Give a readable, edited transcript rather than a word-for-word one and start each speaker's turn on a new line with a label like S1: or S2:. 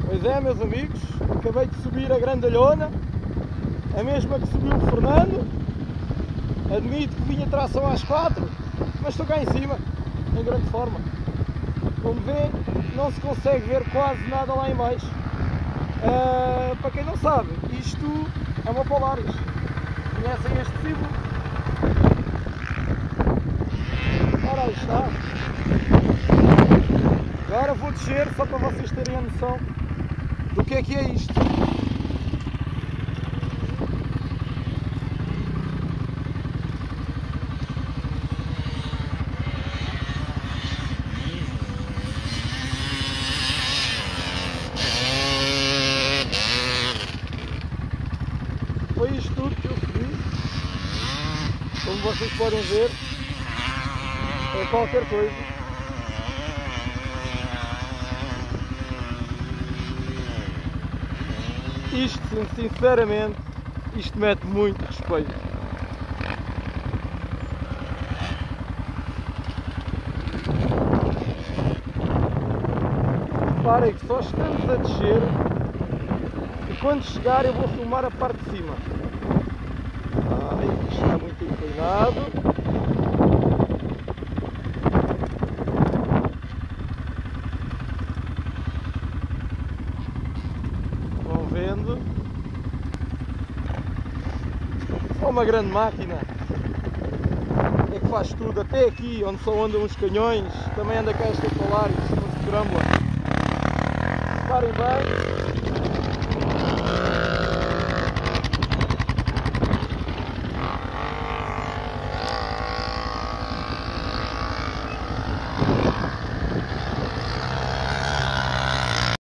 S1: Pois é, meus amigos, acabei de subir a grandalhona, a mesma que subiu o Fernando. Admito que vinha tração às 4, mas estou cá em cima, em grande forma. Como vê, não se consegue ver quase nada lá em baixo. Para quem não sabe, isto é uma Polaris. Conhecem este símbolo? Ora, aí está. Agora vou descer só para vocês terem a noção do que é isto. Foi isto tudo que eu subi. Como vocês podem ver, é qualquer coisa. Isto, sinceramente, isto mete muito respeito. Reparem que só estamos a descer e quando chegar eu vou filmar a parte de cima. Isto está muito inclinado. Vendo, só uma grande máquina é que faz tudo, até aqui onde só andam os canhões, também anda cá esta Polaris, não se trambla. Reparem bem,